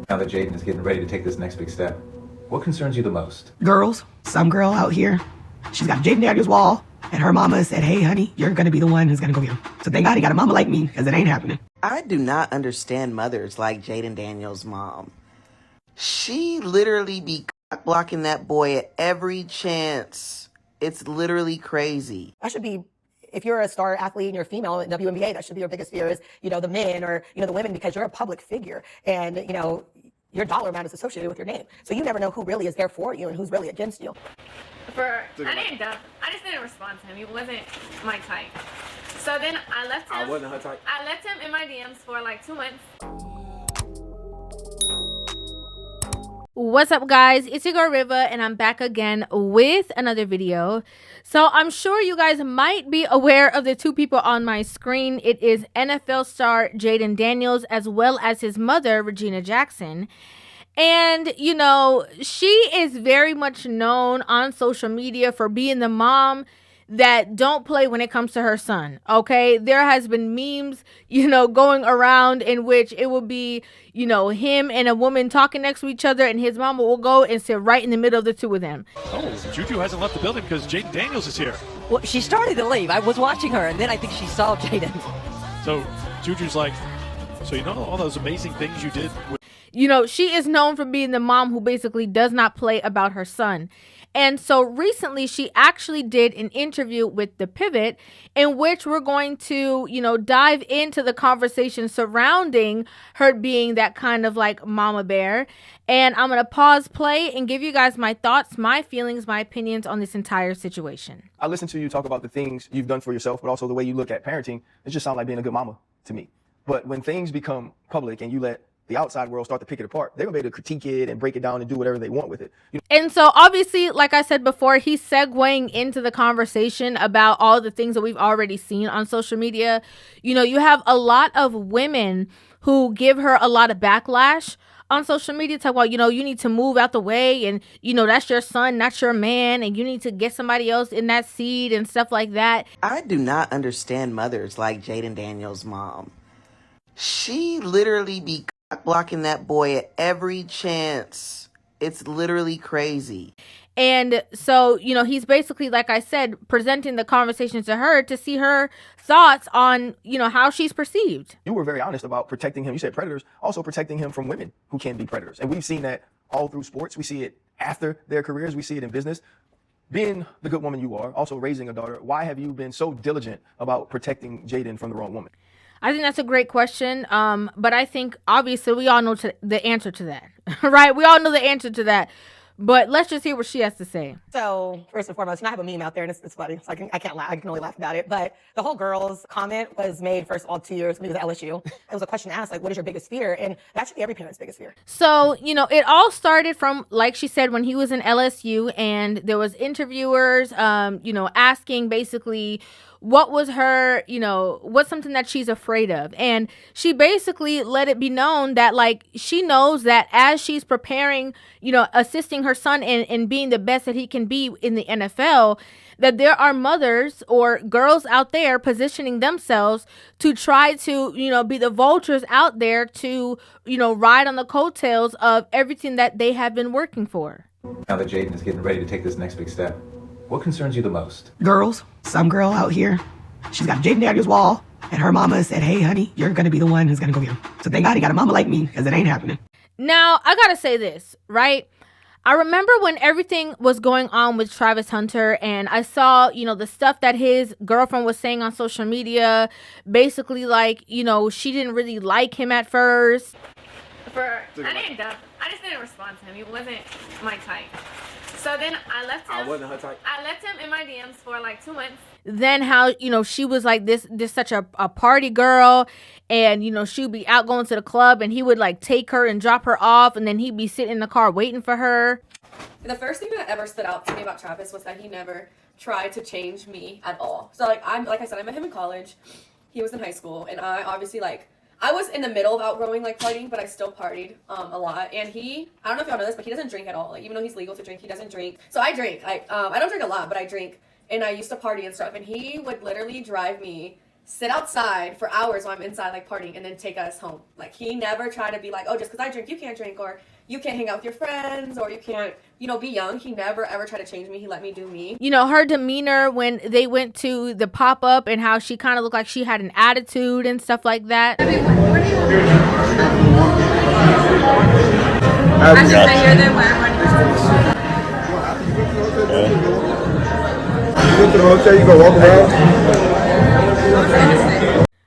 Now that Jayden is getting ready to take this next big step, what concerns you the most? Girls, some girl out here, she's got Jayden Daniels Mom, and her mama said, hey, honey, you're going to be the one who's going to go get him. So thank God he got a mama like me, because it ain't happening. I do not understand mothers like Jayden Daniels' mom. She literally be blocking that boy at every chance. It's literally crazy. That should be, if you're a star athlete and you're female in WNBA, that should be your biggest fear is, the men or, the women, because you're a public figure. And, your dollar amount is associated with your name. So you never know who really is there for you and who's really against you. I just didn't respond to him. He wasn't my type. So then I left him. I wasn't her type. I left him in my DMs for like 2 months. What's up, guys? It's your girl Rivah, and I'm back again with another video. So I'm sure you guys might be aware of the two people on my screen. It is NFL star Jayden Daniels as well as his mother, Regina Jackson. And, she is very much known on social media for being the mom that don't play when it comes to her son. Okay, there has been memes, going around in which it will be, him and a woman talking next to each other, and his mama will go and sit right in the middle of the two of them. Oh, Juju hasn't left the building because Jayden Daniels is here. Well, she started to leave. I was watching her, and then I think she saw Jayden. So Juju's like, so all those amazing things you did with she is known for being the mom who basically does not play about her son. And so recently she actually did an interview with The Pivot in which we're going to, dive into the conversation surrounding her being that kind of like mama bear. And I'm going to pause play and give you guys my thoughts, my feelings, my opinions on this entire situation. I listen to you talk about the things you've done for yourself, but also the way you look at parenting. It just sounds like being a good mama to me. But when things become public and you let the outside world start to pick it apart, they're gonna be able to critique it and break it down and do whatever they want with it. And so obviously, like I said before, he's segueing into the conversation about all the things that we've already seen on social media. You have a lot of women who give her a lot of backlash on social media, talk about, you need to move out the way, and, that's your son, not your man, and you need to get somebody else in that seat and stuff like that. I do not understand mothers like Jayden Daniels' mom. She literally be blocking that boy at every chance. It's literally crazy. And so, he's basically, like I said, presenting the conversation to her to see her thoughts on, how she's perceived. You were very honest about protecting him. You said predators, also protecting him from women who can be predators. And we've seen that all through sports. We see it after their careers. We see it in business. Being the good woman you are, also raising a daughter, why have you been so diligent about protecting Jayden from the wrong woman? I think that's a great question. But I think obviously we all know the answer to that, right? We all know the answer to that. But let's just hear what she has to say. So first and foremost, I have a meme out there, and it's funny. So I can't laugh. I can only laugh about it. But the whole girls comment was made, first of all, 2 years when he was at LSU. It was a question asked, like, what is your biggest fear? And that should be every parent's biggest fear. So, it all started from, like she said, when he was in LSU, and there was interviewers, asking basically what was her, what's something that she's afraid of. And she basically let it be known that, like, she knows that as she's preparing, assisting her son in being the best that he can be in the NFL, that there are mothers or girls out there positioning themselves to try to, be the vultures out there to, ride on the coattails of everything that they have been working for. Now that Jayden is getting ready to take this next big step, what concerns you the most? Girls, some girl out here, she's got Jayden Daniels Mom, and her mama said, hey, honey, you're going to be the one who's going to go get him. So thank God he got a mama like me, because it ain't happening. Now, I got to say this, right? I remember when everything was going on with Travis Hunter, and I saw, the stuff that his girlfriend was saying on social media, basically like, she didn't really like him at first. I just didn't respond to him. He wasn't my type. So then I left him. I wasn't her type. I left him in my DMs for like 2 months. Then how, she was like this such a party girl, and, she would be out going to the club, and he would like take her and drop her off, and then he'd be sitting in the car waiting for her. The first thing that ever stood out to me about Travis was that he never tried to change me at all. So like I met him in college. He was in high school, and I obviously I was in the middle of outgrowing partying, but I still partied a lot. And I don't know if y'all know this, but he doesn't drink at all. Even though he's legal to drink, he doesn't drink. So I drink. I don't drink a lot, but I drink. And I used to party and stuff. And he would literally drive me sit outside for hours while I'm inside like partying and then take us home. Like he never tried to be like, oh, just because I drink, you can't drink, or you can't hang out with your friends, or you can't, be young. He never ever tried to change me. He let me do me. Her demeanor when they went to the pop-up and how she kind of looked like she had an attitude and stuff like that. I hear them You go to the hotel, you go walk around.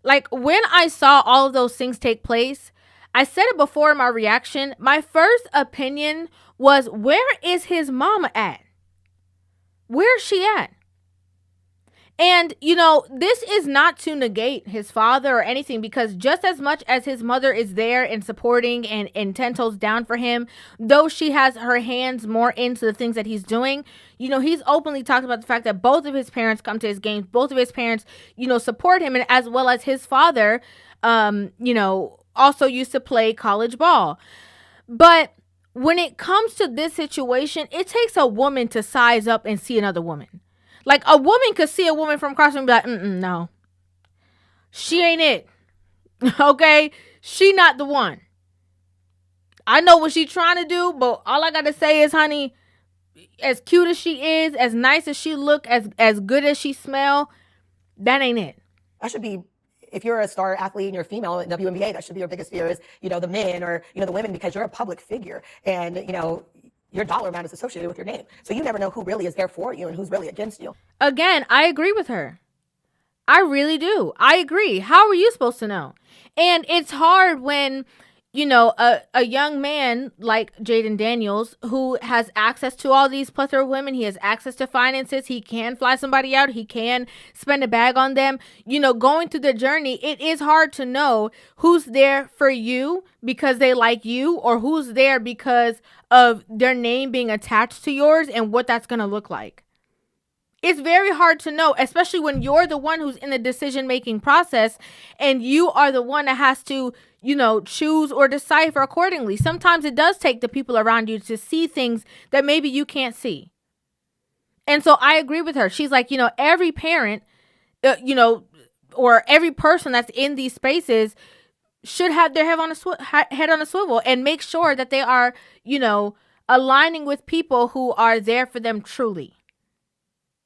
Like, when I saw all of those things take place, I said it before in my reaction. My first opinion was, where is his mama at? Where's she at? And, this is not to negate his father or anything, because just as much as his mother is there and supporting and 10 toes down for him, though she has her hands more into the things that he's doing, he's openly talked about the fact that both of his parents come to his games, both of his parents, support him, and as well as his father, also used to play college ball. But when it comes to this situation, it takes a woman to size up and see another woman. Like, a woman could see a woman from across and be like, no, she ain't it. Okay? She not the one. I know what she trying to do, but all I got to say is, honey, as cute as she is, as nice as she look, as good as she smell, that ain't it. That should be, if you're a star athlete and you're female in WNBA, that should be your biggest fear is, the men or, the women, because you're a public figure and, your dollar amount is associated with your name. So you never know who really is there for you and who's really against you. Again, I agree with her. I really do. I agree. How are you supposed to know? And it's hard when, a young man like Jayden Daniels, who has access to all these plethora of women, he has access to finances, he can fly somebody out, he can spend a bag on them, going through the journey, it is hard to know who's there for you because they like you, or who's there because of their name being attached to yours and what that's going to look like. It's very hard to know, especially when you're the one who's in the decision-making process and you are the one that has to, choose or decipher accordingly. Sometimes it does take the people around you to see things that maybe you can't see. And so I agree with her. She's like, every parent, or every person that's in these spaces should have their head on a swivel and make sure that they are, aligning with people who are there for them truly.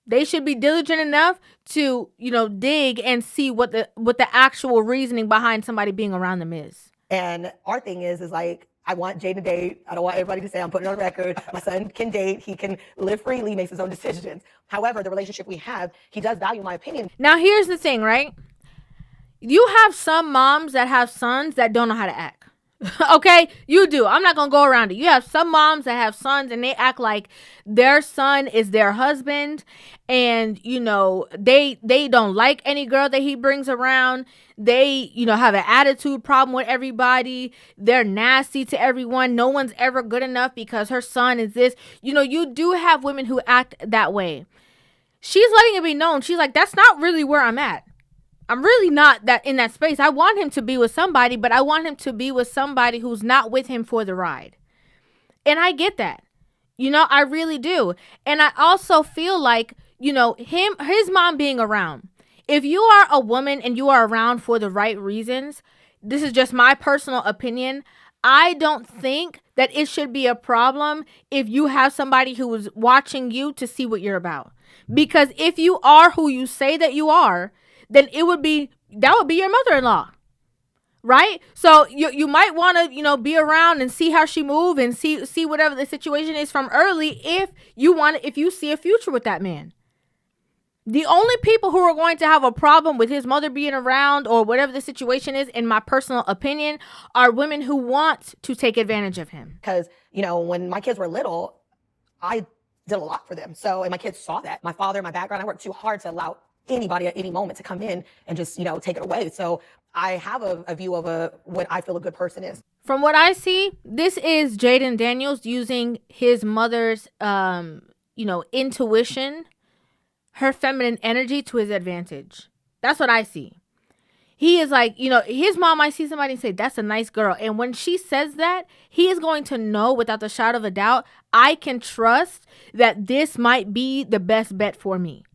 They should be diligent enough to, dig and see what the actual reasoning behind somebody being around them is. And our thing is like, I want Jay to date. I don't want everybody to say I'm putting it on record. My son can date. He can live freely, makes his own decisions. However, the relationship we have, he does value my opinion. Now, here's the thing, right? You have some moms that have sons that don't know how to act. Okay, you do. I'm not gonna go around it. You have some moms that have sons and they act like their son is their husband, and they don't like any girl that he brings around. They have an attitude problem with everybody. They're nasty to everyone. No one's ever good enough because her son is this. You do have women who act that way. She's letting it be known. She's like, that's not really where I'm at. I'm really not that in that space. I want him to be with somebody, but I want him to be with somebody who's not with him for the ride. And I get that. I really do. And I also feel like, his mom being around. If you are a woman and you are around for the right reasons, this is just my personal opinion, I don't think that it should be a problem if you have somebody who is watching you to see what you're about. Because if you are who you say that you are, then that would be your mother-in-law, right? So you might want to, be around and see how she move and see whatever the situation is from early if you see a future with that man. The only people who are going to have a problem with his mother being around or whatever the situation is, in my personal opinion, are women who want to take advantage of him. Because, when my kids were little, I did a lot for them. So, and my kids saw that. My father, my background, I worked too hard to allow anybody at any moment to come in and just, take it away. So I have a view of what I feel a good person is. From what I see, this is Jayden Daniels using his mother's, intuition, her feminine energy to his advantage. That's what I see. He is like, his mom might see somebody and say, that's a nice girl. And when she says that, he is going to know without the shadow of a doubt, I can trust that this might be the best bet for me.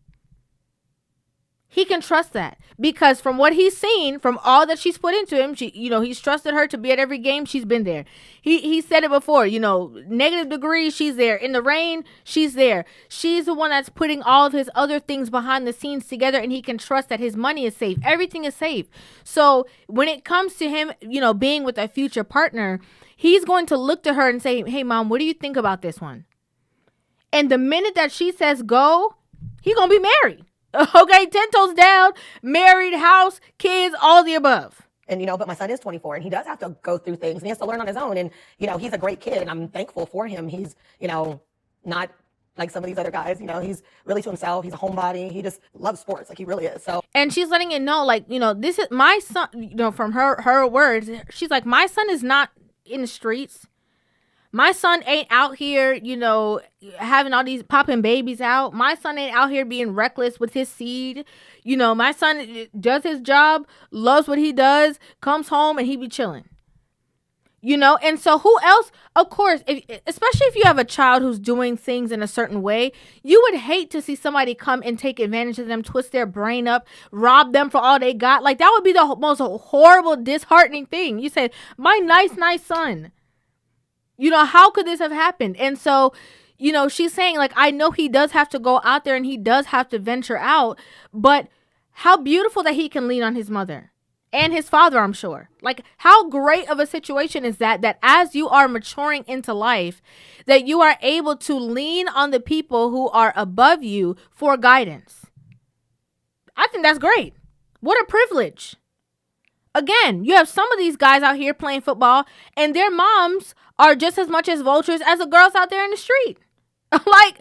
He can trust that because from what he's seen, from all that she's put into him, he's trusted her to be at every game. She's been there. He said it before, negative degrees, she's there. In the rain, she's there. She's the one that's putting all of his other things behind the scenes together, and he can trust that his money is safe. Everything is safe. So when it comes to him, being with a future partner, he's going to look to her and say, hey, mom, what do you think about this one? And the minute that she says go, he's going to be married. Okay, 10 toes down, married, house, kids, all the above. And, but my son is 24 and he does have to go through things and he has to learn on his own. And, he's a great kid and I'm thankful for him. He's, not like some of these other guys, he's really to himself. He's a homebody. He just loves sports. Like he really is. So, and she's letting it know, like, this is my son, from her words, she's like, my son is not in the streets. My son ain't out here, having all these popping babies out. My son ain't out here being reckless with his seed. My son does his job, loves what he does, comes home and he be chilling. And so who else, of course, especially if you have a child who's doing things in a certain way, you would hate to see somebody come and take advantage of them, twist their brain up, rob them for all they got. Like that would be the most horrible, disheartening thing. You said, my nice son. How could this have happened? And so, she's saying, like, I know he does have to go out there and he does have to venture out, but how beautiful that he can lean on his mother and his father, I'm sure. Like, how great of a situation is that as you are maturing into life, that you are able to lean on the people who are above you for guidance. I think that's great. What a privilege. Again, you have some of these guys out here playing football and their moms are just as much as vultures as the girls out there in the street. Like,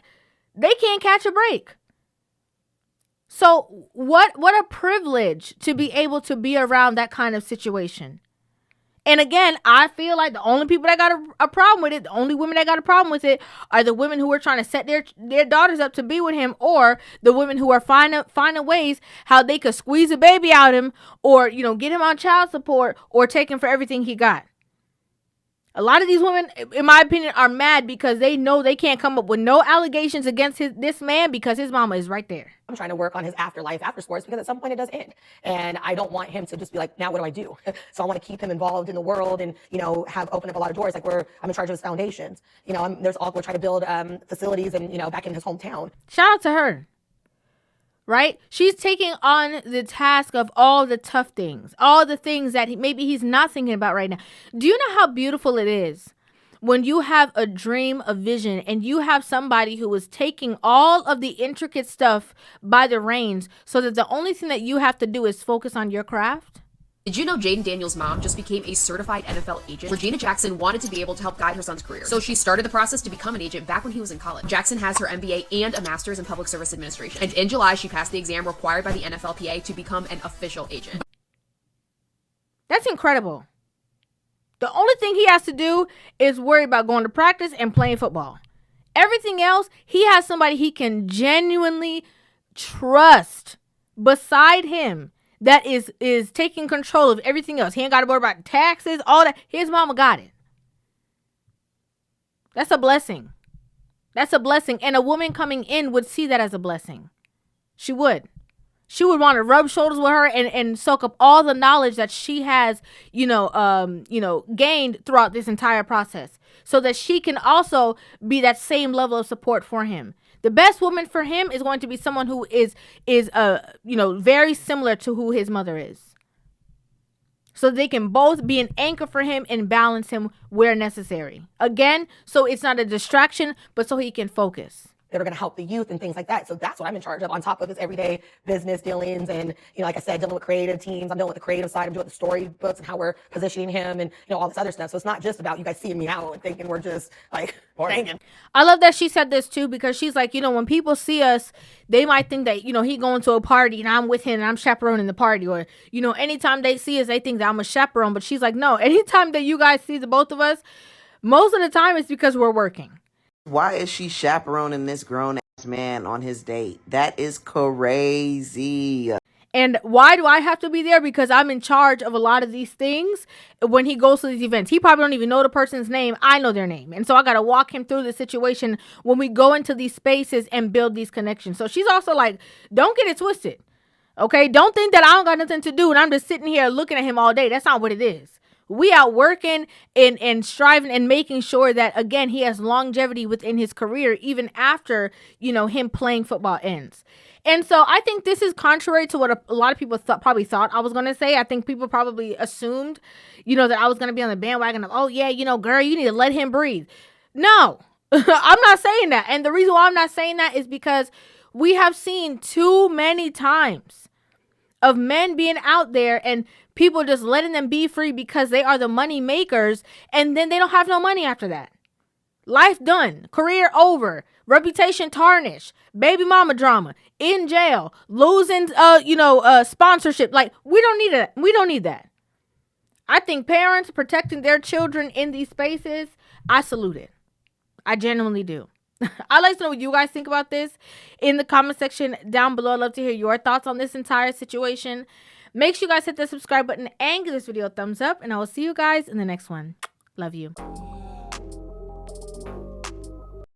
they can't catch a break. So what a privilege to be able to be around that kind of situation. And again, I feel like the only people that got a problem with it, the only women that got a problem with it are the women who are trying to set their daughters up to be with him, or the women who are finding ways how they could squeeze a baby out of him or, get him on child support or take him for everything he got. A lot of these women, in my opinion, are mad because they know they can't come up with no allegations against this man because his mama is right there. I'm trying to work on his afterlife after sports because at some point it does end. And I don't want him to just be like, now what do I do? So I want to keep him involved in the world and, have opened up a lot of doors. Like I'm in charge of his foundations. We're trying to build facilities and, back in his hometown. Shout out to her. Right? She's taking on the task of all the tough things, all the things that maybe he's not thinking about right now. Do you know how beautiful it is when you have a dream, a vision, and you have somebody who is taking all of the intricate stuff by the reins so that the only thing that you have to do is focus on your craft? Did you know Jayden Daniels Mom just became a certified NFL agent? Regina Jackson wanted to be able to help guide her son's career, so she started the process to become an agent back when he was in college. Jackson has her MBA and a master's in public service administration, and in July she passed the exam required by the NFLPA to become an official agent. That's incredible. The only thing he has to do is worry about going to practice and playing football. Everything else, he has somebody he can genuinely trust beside him that is taking control of everything else. He ain't got to worry about taxes, all that. His mama got it. That's a blessing. That's a blessing. And a woman coming in would see that as a blessing. She would. She would want to rub shoulders with her and soak up all the knowledge that she has, gained throughout this entire process so that she can also be that same level of support for him. The best woman for him is going to be someone who is very similar to who his mother is. So they can both be an anchor for him and balance him where necessary. Again, so it's not a distraction, but so he can focus. That are going to help the youth and things like that. So that's what I'm in charge of on top of his everyday business dealings. And, like I said, dealing with creative teams. I'm dealing with the creative side. I'm doing the storybooks and how we're positioning him and, all this other stuff. So it's not just about you guys seeing me out and thinking we're just like hanging. I love that she said this too, because she's like, when people see us, they might think that, he going to a party and I'm with him and I'm chaperoning the party. Or, anytime they see us, they think that I'm a chaperone. But she's like, no, anytime that you guys see the both of us, most of the time it's because we're working. Why is she chaperoning this grown-ass man on his date? That is crazy. And why do I have to be there? Because I'm in charge of a lot of these things when he goes to these events. He probably don't even know the person's name. I know their name. And so I got to walk him through the situation when we go into these spaces and build these connections. So she's also like, don't get it twisted. Okay, don't think that I don't got nothing to do and I'm just sitting here looking at him all day. That's not what it is. We out working and striving and making sure that, again, he has longevity within his career, even after, him playing football ends. And so I think this is contrary to what a lot of people probably thought I was going to say. I think people probably assumed, that I was going to be on the bandwagon of, oh, yeah, girl, you need to let him breathe. No, I'm not saying that. And the reason why I'm not saying that is because we have seen too many times of men being out there and people just letting them be free because they are the money makers, and then they don't have no money after that. Life done, career over, reputation tarnished, baby mama drama, in jail, losing sponsorship. Like, we don't need it. We don't need that. I think parents protecting their children in these spaces, I salute it. I genuinely do. I'd like to know what you guys think about this in the comment section down below. I'd love to hear your thoughts on this entire situation. Make sure you guys hit the subscribe button and give this video a thumbs up, and I will see you guys in the next one. Love you.